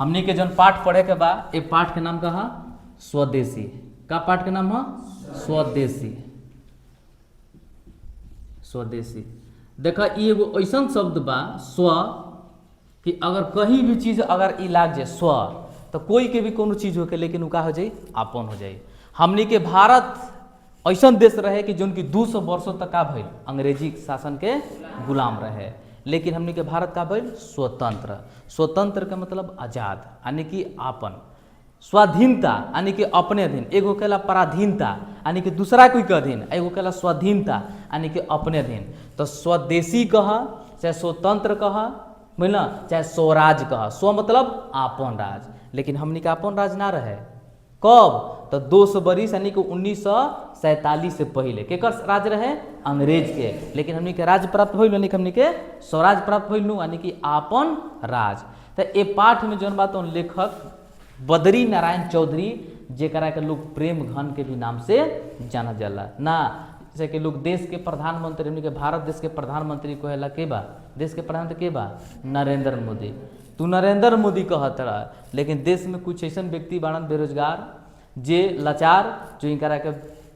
हमने के जन पाठ पढ़े के बा, ए पाठ के नाम का है स्वदेशी। का पाठ के नाम है स्वदेशी। स्वदेशी देखा ई एगो ऐसा शब्द बा स्व कि अगर कहीं भी चीज अगर ई लाग जाए स्व तो कोई के भी कोनो चीज होके लेकिन का हो जाए आपन हो जाए। हमनी के भारत ऐसा देश रहे कि जोन की 200 वर्षों तक का भइल अंग्रेजी शासन के गुलाम रहे, लेकिन हमनी के भारत का भइल स्वतंत्र। स्वतंत्र का मतलब आजाद यानी कि आपन, स्वाधीनता यानी कि अपने अधीन, एगो कहला पराधीनता यानी कि दूसरा कोई के अधीन, एगो कहला स्वाधीनता यानी कि अपने अधीन। तो स्वदेशी कह चाहे स्वतंत्र कह मिलना चाहे स्वराज कह, स्व मतलब आपन राज, लेकिन हमनी का आपन राज ना रहे। कब तो 200 बरिस यानी कि 1947 से पहले केकर राज रहे अंग्रेज के, लेकिन हमनी के राज प्राप्त होइल यानी कि हमनी के स्वराज प्राप्त होइल यानी कि आपन राज। तो ए पाठ में जौन बात लेखक बद्री नारायण चौधरी जेकरा के लोग प्रेम घन के भी नाम से जाना जाला ना, जैसे कि लोग देश के प्रधानमंत्री हमनी के भारत देश के प्रधानमंत्री कहेला के बा, देश के प्रधानमंत्री के बा नरेंद्र मोदी। तू नरेंद्र मोदी कहत रहा, लेकिन देश में कुछ ऐसा व्यक्ति बाड़न बेरोजगार जे लाचार जो इनकरा के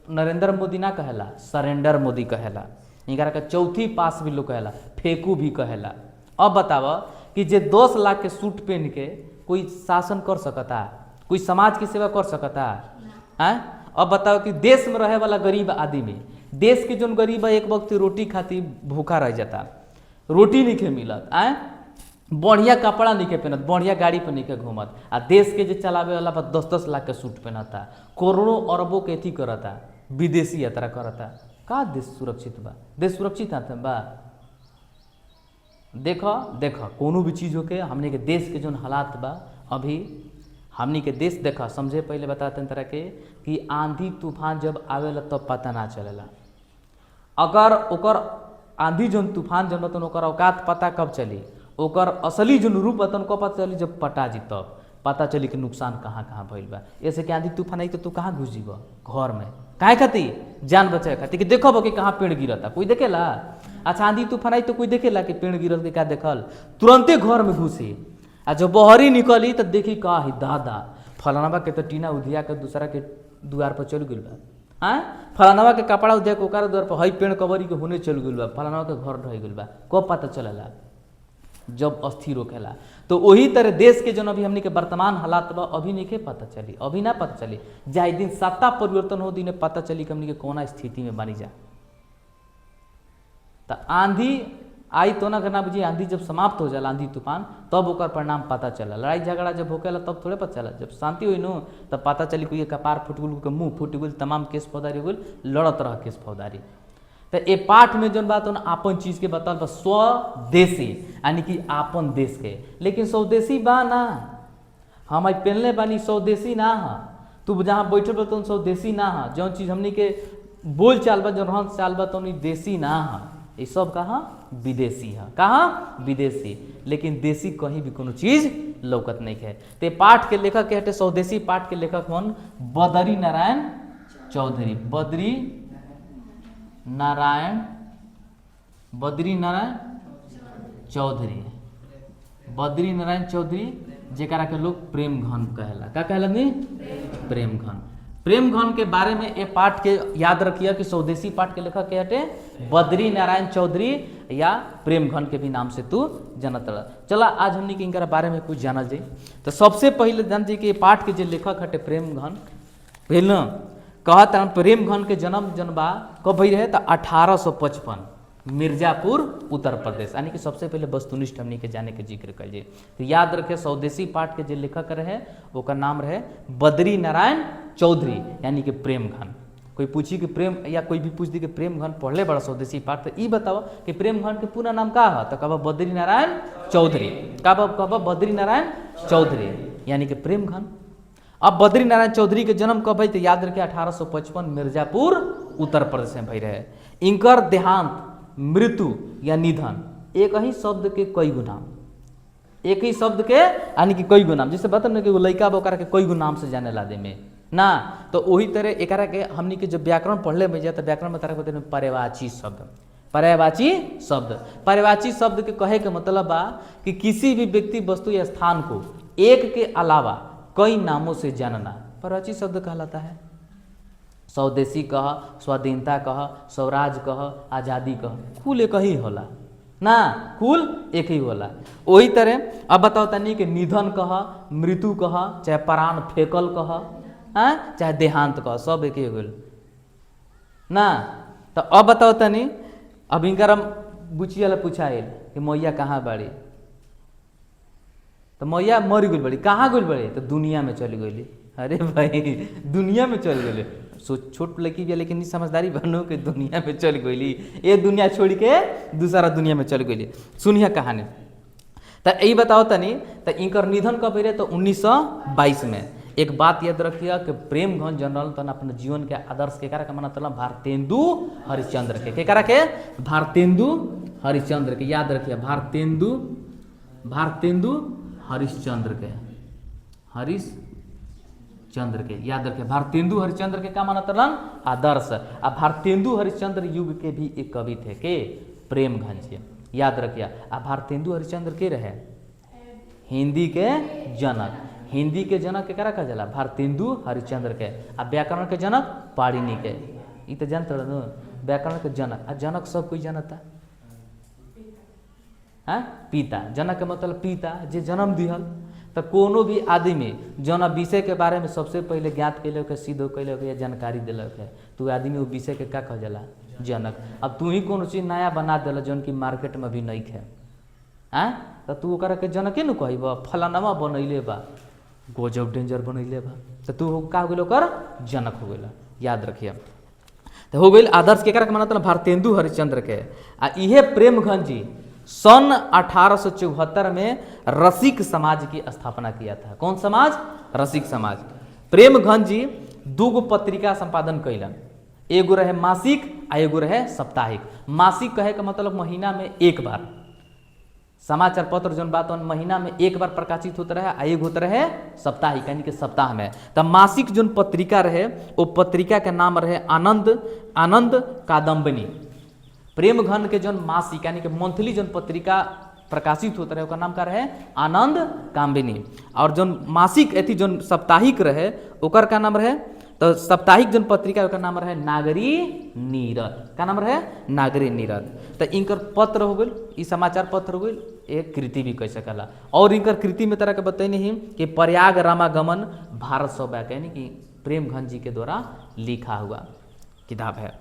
नरेंद्र मोदी ना कहेला सरेंडर मोदी कहेला, इनकरा के चौथी पास भी लोग कहेला, फेंकू भी कहेला। अब बतावा कि जे 10 लाख के सूट पहन के कोई शासन कर सकता, कोई समाज की सेवा कर सकता है? अब बताओ कि देश में रहे वाला गरीब आदमी, देश के जो गरीब है एक वक्त रोटी खातिर भूखा रह जाता, रोटी नहीं के मिलत, बढ़िया कपड़ा नहीं के पहनत, बढ़िया गाड़ी पर नहीं के घूमत, आ देश के जो चलावे वाला पर 10-10 लाख के सूट पहनता, करोड़ों अरबों के अथी करता, विदेशी यात्रा करता। का देश सुरक्षित बा? देश सुरक्षित बा? देखो देखो कोनो भी चीज होके हमने के देश के जो हालात बा अभी हमनी के देश देखा समझे पहले बताते तरह के कि आंधी तूफान जब आवेला तब पता ना चलेला। अगर ओकर आंधी जो तूफान जब बतन ओकर औकात पता कब चली, ओकर असली जो रूप बतन कब पता चली जब पटा जी, तब पता चली कि नुकसान कहाँ कहाँ भइल बा। ऐसे कि आंधी तूफान आई तो तू कहाँ घुस जीब घर में, काहे खातिर जान बचाए खातिर कि देखब कि कहाँ पेड़ गिरता, कोई देखेला? अच्छा आंधी तूफान आई तो कोई देखेला कि पेड़ गिरल के? क्या देखल? तुरंते घर में घुसी, आ जब बहरी निकली तो देखी का ही दादा फलानवा के तो टीना उधिया के दूसरा के द्वार पर चल गई बा, फलानवा के कपड़ा उधिया के ओकर द्वार पर हई पेड़ कबरी के होने चल गई बा, फलानवा के घर ढह गई बा। कब पता चलेला? जब अस्थिर होखेला। तो वही तरह देश के जन अभी हमनी के वर्तमान हालात बा अभी नहीं के पता चली, अभी ना पता चली, जाए दिन सत्ता परिवर्तन हो दिन पता चली कि हमनी के कौना स्थिति में बनी जा। तो आंधी आई तो ना करना बुझी, आंधी जब समाप्त हो जाला आंधी तूफान तब ओकर परिणाम पता चला। लड़ाई झगड़ा जब होकेला तब थोड़े पता चला, जब शांति हुई नो तब पता चली कोई कपार फुट गल, कोई मुँह फुट गल, तमाम केस फौजदारी हो गल, लड़त रह केस फौजदारी। तो ये पाठ में जो बात हो ना आपन चीज के बताल स्वदेशी यानी कि आपन देश के, लेकिन स्वदेशी बा ना, हम पहनले बानी स्वदेशी ना है, तू जहाँ बैठल बा तो स्वदेशी ना है, जौन चीज हमनी के बोल चाल बा जो रहन चाल बा तो देशी ना है, ये सब कहाँ विदेशी है, कहाँ विदेशी, लेकिन देशी कहीं भी कोनो चीज लौकत नहीं है। तो पाठ के लेखक के हटे स्वदेशी पाठ के लेखक हन बद्री नारायण चौधरी, बद्री नारायण चौधरी, बद्री नारायण चौधरी जेकरा के लोग प्रेम घन कहेला। का कहला नी? प्रेम घन। प्रेम घन के बारे में ये पाठ के याद रखिए कि स्वदेशी पाठ के लेखक के हटे बद्री नारायण चौधरी या प्रेम घन के भी नाम से तू जानत रह। चला आज हमने के इनका बारे में कुछ जानल जाए। तो सबसे पहले जान जाए कि पाठ के जो लेखक हटे प्रेम घन पहले कहता प्रेम घन के जन्म जनबा कब भई रहे? तो 1855 मिर्जापुर उत्तर प्रदेश, यानी कि सबसे पहले वस्तुनिष्ठ हमनी के जाने के जिक्र कर जाए। तो याद रखे स्वदेशी पाठ के जो लेखक रहे ओकर नाम रहे बद्री नारायण चौधरी यानी कि प्रेम घन। कोई पूछी कि प्रेम या कोई भी पूछ दी कि प्रेम घन पढ़ले बड़ा स्वदेशी पाठ, तो ये बताओ कि प्रेम घन के पूरा नाम का है? तो कब बद्री नारायण चौधरी, कब बद्री नारायण चौधरी यानी कि प्रेम घन। अब बद्री नारायण चौधरी के जन्म कब है? तो याद रखे 1855 मिर्जापुर उत्तर प्रदेश में भई रहे। इनकर देहांत मृत्यु या निधन एक ही शब्द के कई गो नाम, एक ही शब्द के यानी कि कई गो नाम, जैसे बता ना कि वो लड़का बा के कई गो नाम से जाने ला दे में ना, तो वही तरह एकरा के हमनी के जब व्याकरण पढ़ले में जाता व्याकरण में तरह बता पर्यायवाची शब्द, पर्यायवाची शब्द, पर्यायवाची शब्द के कहे के मतलब बा कि किसी भी व्यक्ति वस्तु या स्थान को एक के अलावा कई नामों से जानना प्राची शब्द कहलाता है। स्वदेशी कह, स्वाधीनता कह, स्वराज कह, आज़ादी कह, कुल एक ही होला ना, कुल एक ही होला। वही तरह अब बताओ तनी कि निधन कह, मृत्यु कह, चाहे प्राण फेंकल कह, हाँ, चाहे देहांत कह, सब एक ही हो गल ना। तो अब बताओ तनी, अब इनकर बुचिया पूछाइल कि मैया कहाँ बाड़ी, तो मैया मर गई बड़ी, कहाँ गई बड़ी, तो दुनिया में चली गई। अरे भाई दुनिया में चल गई, सोच छोट लड़की भी लेकिन समझदारी बनो कि दुनिया में चल गई, ये दुनिया छोड़ के दूसरा दुनिया में चल गई। सुनिए कहानी। तो यही बताओ तनी, तो इनकर निधन कब रहे, तो 1922 में। एक बात याद रखिए कि प्रेमगंज जनरल तन अपने जीवन के आदर्श के कारण माना तला भारतेंदु हरिश्चंद्र के कारण के भारतेंदु हरिश्चंद्र के याद रखिए, भारतेंदु हरिश्चंद्र के हरिश्चंद्र के याद रखिए। भारतेंदु हरिश्चंद्र के का माना तलन आदर्श। अब भारतेंदु हरिश्चंद्र युग के भी एक कवि थे के प्रेमगंज के, याद रखिए। अब भारतेंदु हरिश्चंद्र के रहे हिंदी के जनक, हिंदी के जनक के करा कहला भारतेंदु हरिश्चंद्र के। आ व्याकरण के जनक पाणिनि के, ई तो जानते रहो व्याकरण के जनक। आ जनक सब कोई जानता, हाँ, पिता। जनक के मतलब पिता जे जन्म दिहल। तो कोनो भी आदमी जौन विषय के बारे में सबसे पहले ज्ञात कैलक है, सिद्ध कैलक है, जानकारी दिलक है, तो आदमी वो विषय के का कह जाला जनक। अब तू ही कोनो चीज नया बना दिल जौन की मार्केट में भी नहीं है, हाँ, तो तू ओकरा के जनके न कहब, फलानामा बनैले बा, गजब डेंजर बनैले बा, तो तू का हो गइल ओकर जनक हो गइल, याद रखिए। तो हो गइल आदर्श के कारण मानत भारतेंदु हरिश्चंद्र के। आ इहे प्रेमगंज जी सन 1874 में रसिक समाज की स्थापना किया था। कौन समाज? रसिक समाज। प्रेमगंज जी दूगो पत्रिका संपादन कैलन, एगो रहे मासिक आ एगो रहे साप्ताहिक। मासिक कहे का मतलब महीना में एक बार, समाचार पत्र जौन बात महीना में एक बार प्रकाशित होता रहे, आ एगो होता रहे साप्ताहिक यानी कि सप्ताह में। तब मासिक जौन पत्रिका रहे वो पत्रिका के नाम रहे आनंद कादम्बिनी। प्रेमगंज के जौन मासिक यानी कि मंथली जौन पत्रिका प्रकाशित होता रहे ओकर नाम का रहे आनंद काम्बिनी। और जौन मासिक अथी जौन साप्ताहिक रहे ओकर का नाम रहे, तो साप्ताहिक जौन पत्रिका ओकर नाम रहे नागरी नीरद। का नाम रहे? नागरी नीरद। तो इनकर पत्र हो गई, ई समाचार पत्र हो गई, एक कृति भी कह सकला। और इनकर कृति में तरह के बतैनी ही कि प्रयाग रामागमन भारत सौभाग्य यानी कि प्रेमगंज जी के द्वारा लिखा हुआ किताब है।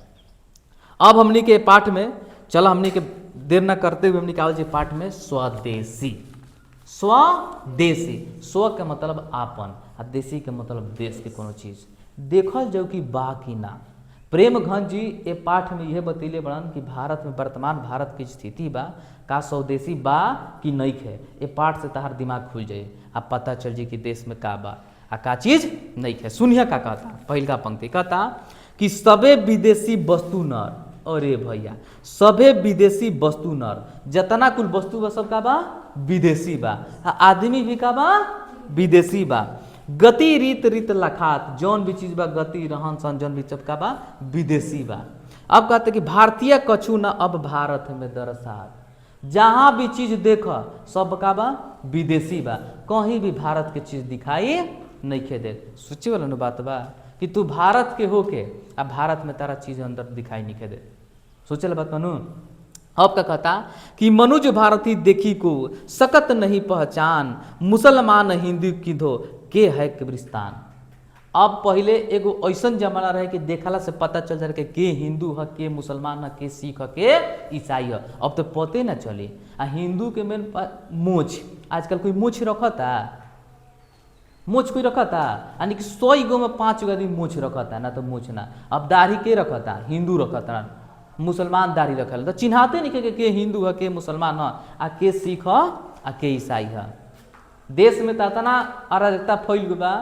अब हमनी के पाठ में चलो, हमनी के देर न करते हुए हमनी के आवल जी पाठ में स्वदेशी। स्वदेशी, स्व के मतलब आपन, आ देशी के मतलब देश के कोनो चीज देखल जाओ कि बा कि ना। प्रेमगंज जी ए पाठ में यह बतैले बड़न कि भारत में वर्तमान भारत की स्थिति बा का स्वदेशी बा कि नहीं है। ए पाठ से तहार दिमाग खुल जाए, अब पता चल जाए कि देश में का बा आ का चीज नहीं है। सुनिए का कहता, पहला पंक्ति कहता कि सबे विदेशी वस्तु नर। अरे भैया, सबे विदेशी वस्तु नर, जतना कुल वस्तु बा सब का बा विदेशी बा, आदमी भी का बा विदेशी बा। गति रीत लखात, जौन भी चीज बा गति रहन सहन जौन भी सब का बा विदेशी बा। अब कहते कि भारतीय कछु न अब भारत में दरसात, जहां भी चीज देख सब का बा विदेशी बा, कहीं भी भारत के चीज दिखाई नहीं खे दे। सोचे वाला न बात बा कि तू भारत के होके अब भारत में तारा चीज अंदर दिखाई नहीं खे दे। सोचे बात मानू। अब का कहता कि मनुज भारती देखी को सकत नहीं पहचान, मुसलमान हिंदू किधो के है कब्रिस्तान। अब पहले एगो ऐसन जमाना रहे कि देखला से पता चल जाए के हिंदू है, के मुसलमान है, के सिख है, के ईसाई है। अब तो पते ना चली। आ हिंदू के मेन मूछ, आजकल कोई मूछ रखता? मूछ कोई रखता? यानी कि 100 गो में 5 गो आदमी मूछ रखता, ना तो मूछ ना। अब दाढ़ी के रखता? हिंदू रखता, मुसलमान दाढ़ी रखल, तो चिन्हाते नहीं के हिंदू है, के मुसलमान है, आ के सिख है, आ के ईसाई है। देश में तो इतना अराजकता फैल गई बा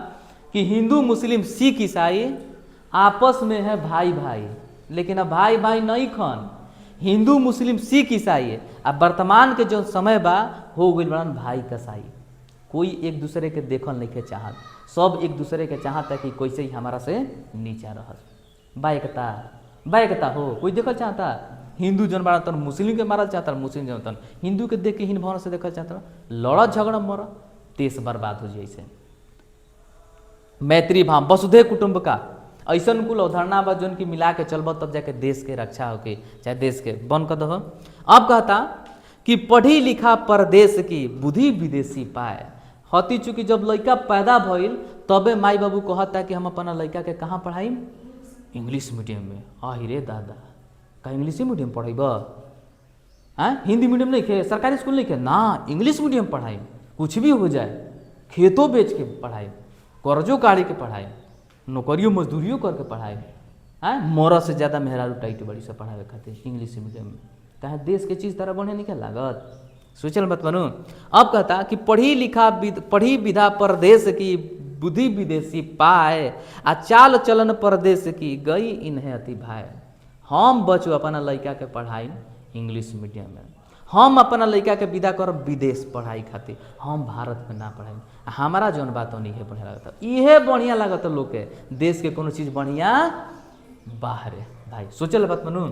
कि हिंदू मुस्लिम सिख ईसाई आपस में है भाई भाई, लेकिन अब भाई भाई नहीं खन। हिंदू मुस्लिम सिख ईसाई अब वर्तमान के जो समय बा हो गई बड़न भाई कसाई। कोई एक दूसरे के देखल नहीं के चाहत, सब एक दूसरे के चाहता कि कैसे ही हमारा से नीचा रहत। बायकता हो, कोई देखल चाहता? हिंदू जन बड़ा तन मुस्लिम के मारल चाहता, मुस्लिम जन तन हिंदू के देख के हिन भावना से देखल चाहता, लड़ा झगड़ा मर। देश बर्बाद हो जाए से। मैत्री भाव वसुधैव कुटुंबकम ऐसा कुल अवधारणा बा जौन की मिला के चलब तब जाके देश के रक्षा होके चाहे देश के बन कर दह। अब कहता कि पढ़ी लिखा परदेश की बुद्धि विदेशी पाए। हती चूँकि जब लड़का पैदा भइल तबे माई बाबू कहता कि हम अपना लड़का के कहाँ पढ़ाई, इंग्लिश मीडियम में। आहि रे दादा, का इंग्लिश मीडियम पढ़ेब? हाँ, हिंदी मीडियम नहीं खे, सरकारी स्कूल नहीं खे ना, इंग्लिश मीडियम पढ़ाई, कुछ भी हो जाए, खेतों बेच के पढ़ाई, कर्जों काढ़ी के पढ़ाई, नौकरियों मजदूरियों करके पढ़ाई। हाँ, मोरा से ज़्यादा मेहरारू टाइट बड़ी से पढ़ावे खातिर इंग्लिश मीडियम में। कहे देश के चीज़ तरह बढ़े नहीं क्या लागत, सोचल मत बनू। अब कहता कि पढ़ी विधा परदेश की बुद्धि विदेशी पाए, आ चाल चलन परदेश की गई इन्हें अति भाई। हम बचू अपना लड़का के पढ़ाई इंग्लिश मीडियम में, हम अपना लड़का के विदा कर विदेश पढ़ाई खातिर, हम भारत में ना पढ़ाई। हमारा जौन बात नहीं है बढ़िया लगता, इहे बढ़िया लगता लोग के, देश के कोनो चीज़ बढ़िया बाहरे भाई, सोचल बात मनू।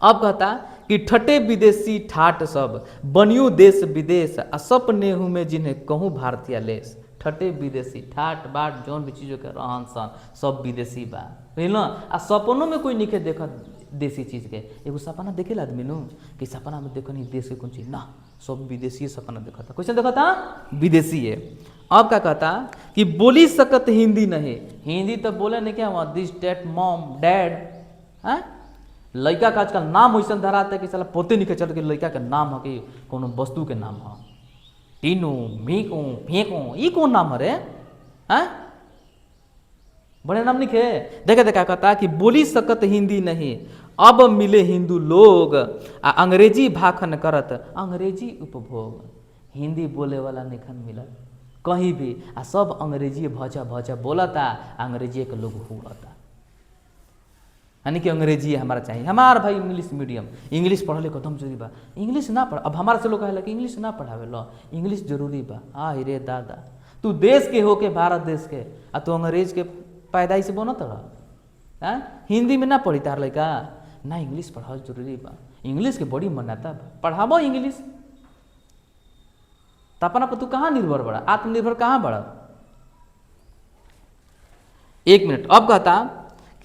अब कहता कि ठटे विदेशी ठाट सब बनियो देश विदेश, आ सपने हूँ में जिन्हें कहूँ भारतीय लेस। ठटे विदेशी ठाट बाट जौन भी चीज़ों के रहन सहन सब विदेशी बा, बुझल। आ सपनों में कोई नहीं देखा देसी चीज़ के। एगो सपना देखेला आदमी नु कि सपना में देखो नहीं देश के कौन चीज़ ना, सब विदेशी सपना देखा था। क्वेश्चन देखा था विदेशी है। अब क्या कहता कि बोली सकत हिंदी नहीं, हिंदी तो बोले नहीं क्या वहाँ दिस डैट मॉम डैड। हाँ, लड़का का आजकल नाम वैसा धराता है कि साला पोते नहीं चल के लड़का के नाम हो कि कोनो वस्तु के नाम हो, टीनू मीकू फेंकू, ये कौन नाम है रे? हाँ, बड़े नाम नहीं खे। देखे देखा कहता कि बोली सकत हिंदी नहीं, अब मिले हिंदू लोग, आ अंग्रेजी भाखन करत अंग्रेजी उपभोग। हिंदी बोले वाला निखन मिलत कहीं भी, आ सब अंग्रेजी भचा भचा बोलता, अंग्रेजी के लोग हुड़ता, यानी कि अंग्रेजी हमारा चाहिए। हमारा भाई इंग्लिश मीडियम, इंग्लिश पढ़ले कदम जरूरी बा, इंग्लिश ना पढ़। अब हमारे से लोग कहे कि इंग्लिश ना पढ़ावे लो, इंग्लिश जरूरी बा। हाँ रे दादा, तू देश के होके भारत देश के, आ तू अंग्रेज के पैदाई से बनत रह। हिंदी में ना पढ़ी तार लड़का ना, इंग्लिश पढ़ाओ जरूरी बा। इंग्लिश के बड़ी मान्यता बा, पढ़ाबो इंग्लिश। तो अपना पर तू कहाँ निर्भर बड़ा, आत्मनिर्भर कहाँ बड़ा? एक मिनट। अब कहता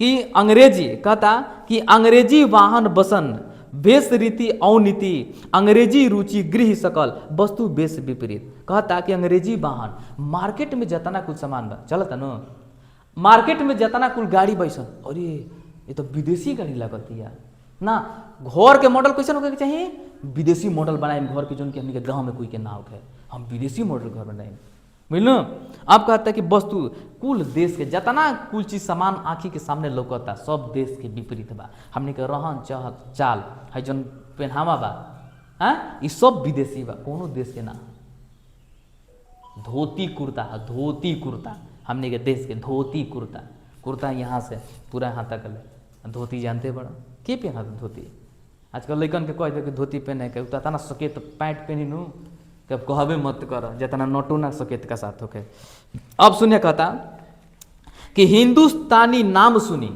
कि अंग्रेजी, कहता कि अंग्रेजी वाहन बसन वेश रीति अवनीति, अंग्रेजी रुचि गृह सकल वस्तु वेश विपरीत। कहता कि अंग्रेजी वाहन, मार्केट में जितना कुछ सामान बा चलता न, मार्केट में जितना कुल गाड़ी बैसन, अरे ये तो विदेशी गाड़ी लगत यार ना। घर के मॉडल कैसे होके चाहिए, विदेशी मॉडल बनाए घर के, जो कि हमने गाँव में कोई के ना होके, हम विदेशी मॉडल घर बनाए, बुझलो। अब कहता है कि वस्तु कुल देश के जितना कुल चीज सामान आँखी के सामने लौकता सब देश के विपरीत बा। हमने के रहन चाल है जौन पहनावा बा, हाँ, ये सब विदेशी बा, कोनो देश के ना। धोती कुर्ता है, धोती कुर्ता हमने के देश के, धोती कुर्ता, कुर्ता यहाँ से पूरा यहाँ तक ले, धोती जानते बड़ा के पहना धोती? आजकल लड़कन के कह दे कि धोती पहने के, उतना ना सकेत पैंट पहनी नू कि अब कहबे मत कर, जितना नोटू ना सकेत का साथ होके। अब सुनिए, कहता कि हिंदुस्तानी नाम सुनी,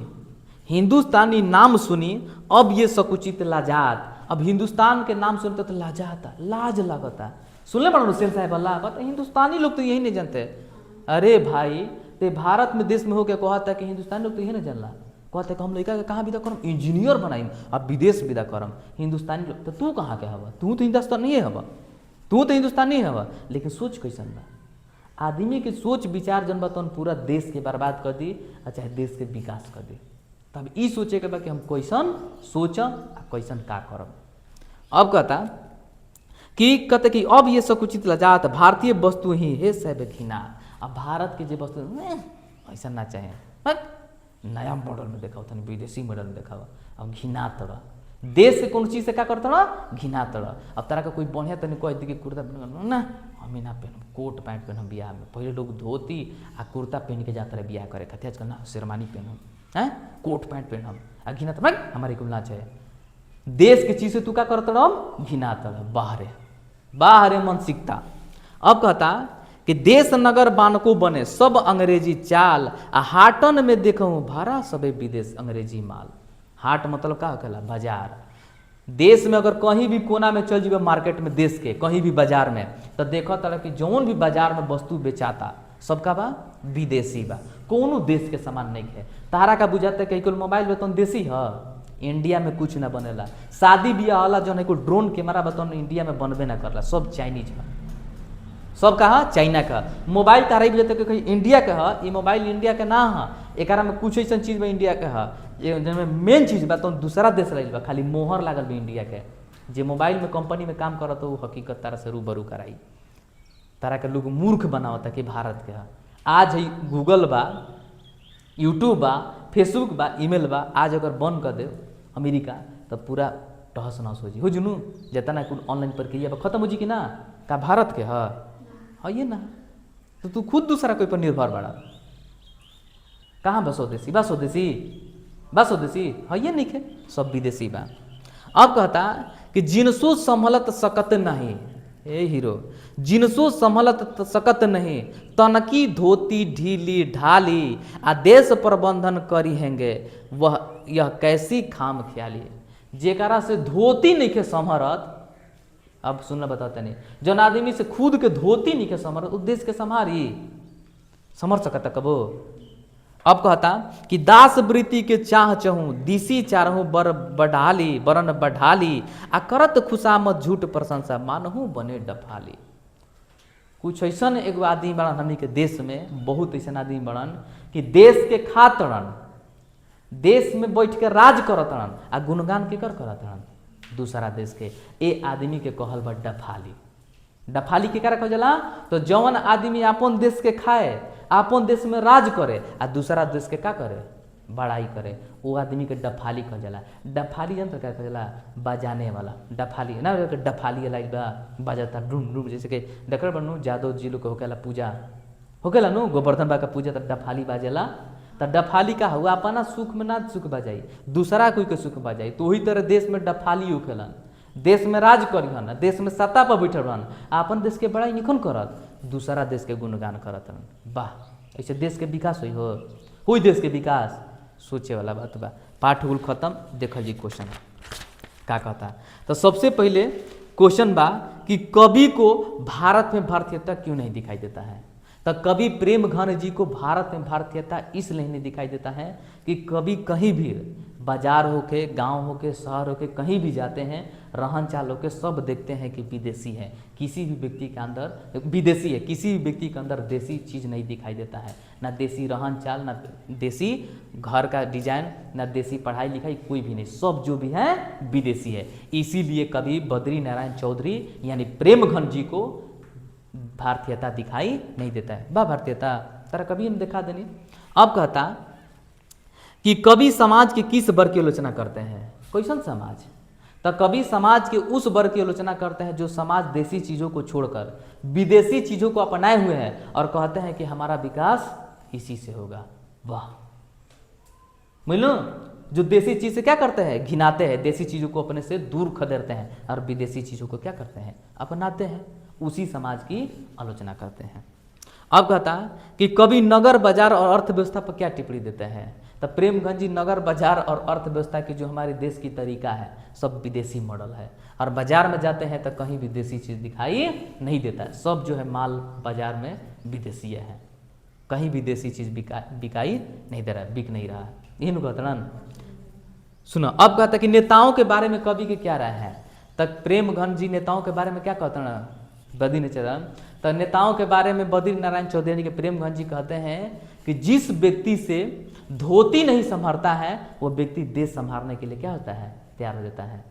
हिंदुस्तानी नाम सुनी अब ये सकुचित लाजात। अब हिंदुस्तान के नाम सुनते तो लाजाता, लाज लगता। सुनले बड़ा हुसैन साहब अल्लाह कहता हिंदुस्तानी लोग तो यही नहीं जानते। अरे भाई, ते भारत में देश में होकर कहता है कि हिंदुस्तानी लोग तो यही नहीं जानला, कहते कि हम लड़का के कहाँ विदा करम, इंजीनियर बनाई, अब विदेश विदा करम हिंदुस्तानी लोग। तो तू कहाँ के हवा? तू तो हिंदुस्तानी है हवा, तू तो हिंदुस्तानी हवा। लेकिन सोच कैसन बा, आदमी के सोच विचार जन बा तो पूरा देश के बर्बाद कर दी, चाहे देश के विकास कर दी। तब ई सोचे के बा कि हम कैसन सोचम आ कैसन का करम। अब कहता कि अब ये सकुचित लजात भारतीय वस्तु ही है सब घिना। अब भारत के जो वस्तु ऐसा ना चाहे, नया मॉडल में देखा था, विदेशी मॉडल में देखा, अब घिना तड़ा देश से कौन चीज से क्या करता घिना तड़ा। अब तारा का कोई बढ़िया तनी कह दी कि कुर्ता ना हम ना पहन, कोट पैंट पहनम बियाह में। पहले लोग धोती आ कुर्ता पहन के जाता रहे बियाह करे खातिर, आजकल ना शेरवानी पहनम, हैं कोट पैंट पहनम आ घिना तड़ा हमारे को ना चाहे। देश के चीज से तू क्या करता घिना तड़ा, बाहरे बाहरे मानसिकता। अब कहता कि देश नगर बानको बने सब अंग्रेजी चाल, आ हाटन में देखूँ भरा सबे विदेश अंग्रेजी माल। हाट मतलब का कहला बाजार, देश में अगर कहीं भी कोना में चल जीबे मार्केट में, देश के कहीं भी बाजार में, तो देखो तरह कि जौन भी बाजार में वस्तु बेचाता सबका बा विदेशी बा, कोनो देश के सामान नहीं है। तारा का बुझाता है कि मोबाइल बतौन देशी है, इंडिया में कुछ ना बनेला। शादी ब्याह वाला जो है कोई ड्रोन कैमरा बतौन इंडिया में बनबे ना करला, सब चाइनीज बा, सब कहा चाइना का। मोबाइल तारा भी जते कहीं इंडिया का है, ये मोबाइल इंडिया के ना है, एकरा में कुछ ऐसा चीज में इंडिया का है, जिनमें मेन चीज बा तो दूसरा देश रही बा, खाली मोहर लागल भी इंडिया के। जे मोबाइल में कंपनी में काम करत वो हकीकत तारा से रूबरू कराई, तारा के लोग मूर्ख बनावता कि भारत के है। आज है गूगल बा, यूट्यूब बा, फेसबुक बा, ईमेल बा, आज अगर बंद कर दे अमेरिका तो पूरा तहस नहस हो जी, हो जुनू जितना कुल ऑनलाइन प्रक्रिया बा खत्म हो जी कि ना। का भारत के है ये ना, तो तू खुद दूसरा कोई पर निर्भर बड़ा। कहाँ बा स्वदेशी, बा स्वदेशी, बा स्वदेशी है ये नहीं है, सब विदेशी बा। अब कहता कि जिनसो संभलत सकत नहीं, ए हीरो, जिनसो संभलत सकत नहीं, तनकी धोती ढीली ढाली, आदेश प्रबंधन करी हैंगे, वह यह कैसी खाम ख्याली। जेकरा से धोती नहीं के संभरत, अब सुनना बताते नहीं, जौन आदमी से खुद के धोती नहीं के संभरत, उद्देश्य के संभारी समर सकता कबो। अब कहता कि दास वृत्ति के चाह चहूँ, दिशी चारहूँ बर बढ़ाली, बरन बढ़ाली, आ करत खुशामत झूठ प्रशंसा, मानहूँ बने डफाली। कुछ ऐसा एगो आदमी बड़न हमनी के देश में, बहुत ऐसा आदमी बड़न कि देश के खातरन, देश में बैठ के राज करतरन, आ गुणगान केकर करतरन दूसरा देश के। ए आदमी के कहल बा डफाली। डफाली के कहल जाला, तो जौन आदमी अपन देश के खाए, अपन देश में राज करे, आ दूसरा देश के का करे बड़ाई करे, वो आदमी के डफाली कहल जाला। डफाली यंत्र क्या कहल जाला, बजाने वाला डफाली ना, डफाली लाइक बा बजाता डूम डूम, जैसे कि देखल बनू जादव जी लोग होकेला पूजा होकेला नु गोवर्धन बा का पूजा, तो डफाली बाजेला। तो डफाली का हुआ अपना सुख में ना सुख बजाई, दूसरा कोई के सुख बजाई। तो वही तरह देश में डफाली होखेलन, देश में राज करिहन, देश में सत्ता पर बैठल रहन, अपन देश के बड़ाई निखन करत, दूसरा देश के गुणगान करत रहन। वाह, ऐसे देश के विकास हुई देश के विकास, सोचे वाला बात बा। पाठ हुल खत्म, देखल जी क्वेश्चन का कहता। तो सबसे पहले क्वेश्चन बा कि कवि को भारत में भारतीयता क्यों नहीं दिखाई देता है। तो कवि प्रेमघन जी को भारत में भारतीयता इसलिए नहीं दिखाई देता है कि कवि कहीं भी बाजार होके, गांव होके, शहर होके, कहीं भी जाते हैं, रहन चाल होके सब देखते हैं कि विदेशी है। किसी भी व्यक्ति के अंदर विदेशी है, किसी भी व्यक्ति के अंदर देसी चीज़ नहीं दिखाई देता है, ना देसी रहन चाल, ना देसी घर का डिजाइन, ना देसी पढ़ाई लिखाई, कोई भी नहीं, सब जो भी है विदेशी है। इसीलिए कवि बद्री नारायण चौधरी यानी प्रेमघन जी को भारतीयता दिखाई नहीं देता है। बा भारतीयता तारा कभी नहीं दिखा देनी। अब कहता कि कवि समाज के किस वर्ग की आलोचना करते हैं, कैसन समाज। तो कवि समाज के उस वर्ग की आलोचना करते हैं जो समाज देसी चीज़ों को छोड़कर विदेशी चीज़ों को अपनाए हुए हैं और कहते हैं कि हमारा विकास इसी से होगा। वाह, मिलो, जो देसी चीज़ से क्या करते हैं, घिनाते हैं, देसी चीज़ों को अपने से दूर खदेड़ते हैं, और विदेशी चीज़ों को क्या करते हैं, अपनाते हैं, उसी समाज की आलोचना करते हैं। अब कहता है कि कवि नगर बाजार और अर्थव्यवस्था पर क्या टिप्पणी देते हैं। तो प्रेमगंज जी नगर बाजार और अर्थव्यवस्था की जो हमारे देश की तरीका है सब विदेशी मॉडल है, और बाजार में जाते हैं तो कहीं विदेशी चीज़ दिखाई नहीं देता है, सब जो है माल बाजार में विदेशी है, कहीं विदेशी चीज़ बिकाई नहीं दे रहा है, बिक नहीं रहा है। यही नु कहता ना। सुनो, अब कहता कि नेताओं के बारे में कवि के क्या राय है। तक प्रेमगंज जी नेताओं के बारे में क्या कहते हैं, बद्री नारायण, तो नेताओं के बारे में बद्री नारायण चौधरी के प्रेमगंज जी कहते हैं कि जिस व्यक्ति से धोती नहीं संभालता है वो व्यक्ति देश संभालने के लिए क्या होता है, तैयार हो जाता है।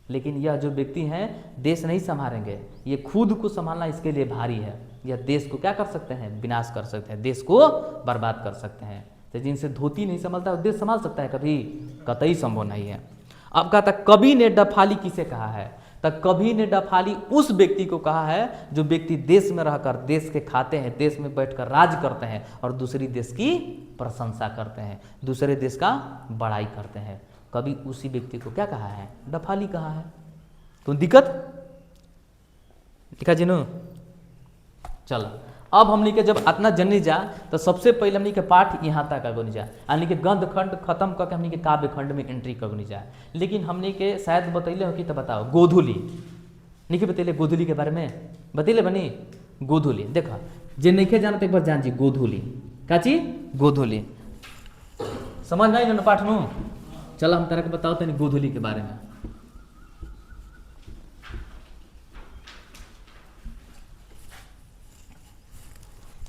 लेकिन यह जो व्यक्ति हैं देश नहीं संभालेंगे, ये खुद को संभालना इसके लिए भारी है, यह देश को क्या कर सकते हैं, विनाश कर सकते हैं, देश को बर्बाद कर सकते हैं। तो जिनसे धोती नहीं संभालता वो देश संभाल सकता है, कभी कतई संभव नहीं है। अब कहता कवि ने डफाली किसे कहा है। तो कवि ने डफाली उस व्यक्ति को कहा है जो व्यक्ति देश में रहकर देश के खाते हैं, देश में बैठकर राज करते हैं और दूसरी देश की प्रशंसा करते हैं, दूसरे देश का बड़ाई करते हैं। कवि उसी व्यक्ति को क्या कहा है, डफाली कहा है। तो दिक्कत लिखा जी नो। चलो अब हमनी के जब इतना जनी जा तो सबसे पहले हमनी के पाठ यहाँ तक अगनी जा, यानी कि गद्य खंड खत्म करके हमनी के काव्य खंड में एंट्री करनी जा। लेकिन हमनी के शायद बतैले हो कि तो बताओ गोधुली नहीं बतैले, गोधुली के बारे में बतैले बनी। गोधुली देखा जे नहीं जाना तो एक बार जान जी, गोधुली का चीज गोधुली समझ नहीं ना पाठ नु। चलो हम तरह के बताओ तनी गोधुली के बारे में।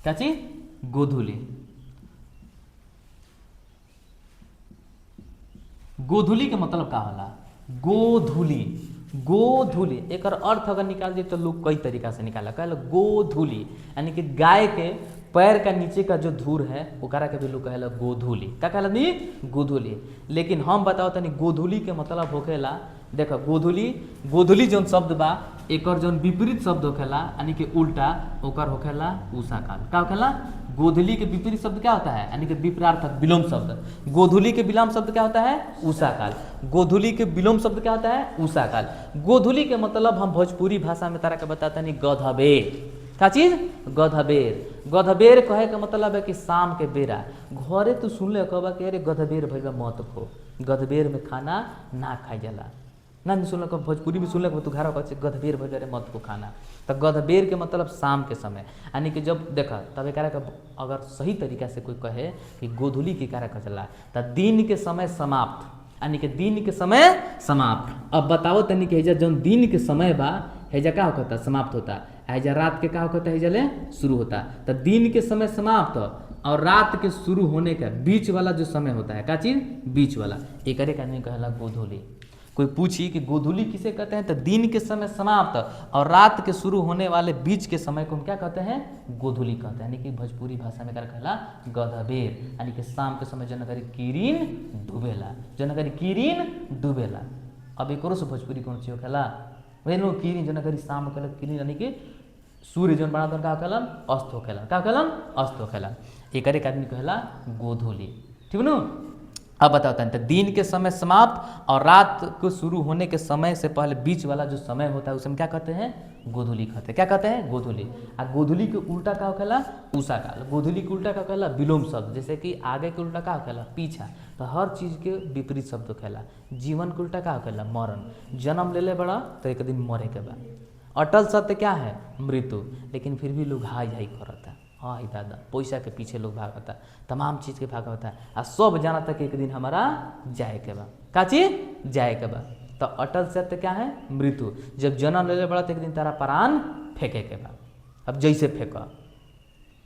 क्या चीज गोधुली, गोधुली के मतलब का होला? गोधुली, गोधुली एक अर्थ अगर निकाल दिए तो लोग कई तरीका से निकाला। कहला गोधुली यानी कि गाय के पैर का नीचे का जो धूर है ओकरा के भी लोग कहला गोधुली। क्या कहला नी? गोधुली। लेकिन हम बताओ तनी गोधुली के मतलब होखेला, देखो गोधुली, गोधुली जौन शब्द बा एकर जौन विपरीत शब्द होखेला यानी कि उल्टा ओकर होखेला उषा काल। क्या होखेला? गोधुली के विपरीत शब्द क्या होता है? यानी कि विपरार्थक विलोम शब्द। गोधुली के विलोम शब्द क्या होता है? उषा काल। गोधुली के विलोम शब्द क्या होता है? उषा काल। गोधुली के मतलब हम भोजपुरी भाषा में तारा के बताते हैं गधबेर। क्या चीज? गधबेर। गधबेर कहे का मतलब है कि शाम के बेरा। घरे तो सुन ले कहबा कि अरे गधबेर भइल बा मत खो, गधबेर में खाना ना खाई जाला ना। नहीं सुनल भोजपुरी में सुनल तू घर गधबेर भइल अरे मत को खाना। तो गधबेर के मतलब शाम के समय, यानी कि जब देखा तब एक अगर सही तरीका से कोई कहे कि गोधुली के कार्य का चला तो दिन के समय समाप्त, यानी कि दिन के समय समाप्त। अब बताओ तनी कि जौन दिन के समय बा हैजा क्या होता? समाप्त होता। हैजा रात के क्या होता? हैजा ले शुरू होता। तो दिन के समय समाप्त और रात के शुरू होने का बीच वाला जो समय होता है क्या चीज? बीच वाला। एक आदमी कहला गोधुली। कोई पूछी कि गोधुली किसे कहते हैं तो दिन के समय समाप्त और रात के शुरू होने वाले बीच के समय को हम क्या कहते हैं? गोधुली कहते हैं। यानी कि भोजपुरी भाषा में क्या कहला? गधबेर। यानी कि शाम के समय जनकरी किरीन डूबेला, जनकरी किरीन डूबेला। अब एक से भोजपुरी कौन चीज होखेला? वही लोग किरीन जनकरी शाम होखेला। किरीन यानी कि सूर्य जौन बना क्या होखेला? अस्त होखेला। क्या होखेला? अस्त होखेला। एक आदमी कहला गोधुली। ठीक न? अब बताता है तो दिन के समय समाप्त और रात को शुरू होने के समय से पहले बीच वाला जो समय होता है उसे हम क्या कहते हैं? गोधुली कहते हैं। क्या कहते हैं? गोधुली। और गोधुली के उल्टा क्या होखेला? उषा काल। गोधुली के उल्टा क्या होखेला? विलोम शब्द। जैसे कि आगे के उल्टा क्या होखेला? पीछा। तो हर चीज के विपरीत शब्द होखेला। जीवन के उल्टा क्या होखेला? मरण। जन्म ले ले बड़ा तो एक दिन मरे के बाद। अटल सत्य क्या है? मृत्यु। लेकिन फिर भी लोग हाई हाई करता है, हाँ ही दादा पैसा के पीछे लोग भागता, तमाम चीज़ के भागता है। आ सब जाना था कि एक दिन हमारा जाए के बा। का चीज? जाए के बा। तो अटल सत्य क्या है? मृत्यु। जब जन्म ले बड़ा तो एक दिन तारा प्राण फेंके के बा। अब जैसे फेंका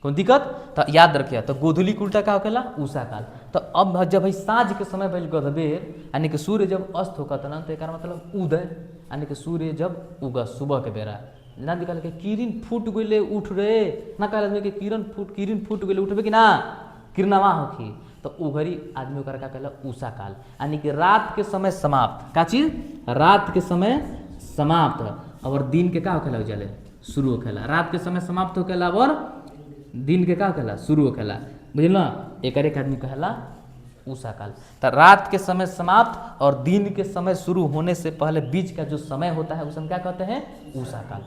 कौन दिक्कत? तो याद रखिए। तो गोधुली के उल्टा क्या होखेला? उषा काल। तो अब जब भाई साँझ के समय भइल गधबेर, यानी कि सूर्य जब अस्त होता ना तो एक मतलब उदय, यानी कि सूर्य जब उगा सुबह के बेरा ना निकाल के किरण फूट गए उठ रे ना कहल कि किरण फूट गए उठबे कि ना किरणवा होखी। तो उघरी आदमी का कहला उषा काल, यानी कि रात के समय समाप्त। का चीज? रात के समय समाप्त और दिन के का होखेला? उजाले शुरू होखेला। रात के समय समाप्त होखेला और दिन के का होखेला? शुरू होखेला। बुझल ना? एक आदमी कहला उषा काल। तो रात के समय समाप्त और दिन के समय शुरू होने से पहले बीच का जो समय होता है उसे हम क्या कहते हैं? उषा काल,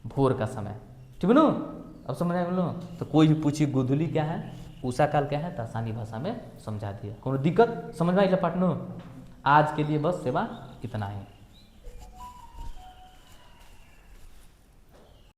भोर का समय। ठीक है ना? अब समझ आए बोलो? तो कोई भी पूछी गोधुली क्या है, उषा काल क्या है, तो आसानी भाषा में समझा दिया। कोनो दिक्कत समझ में आई पाटनो? आज के लिए बस सेवा इतना ही।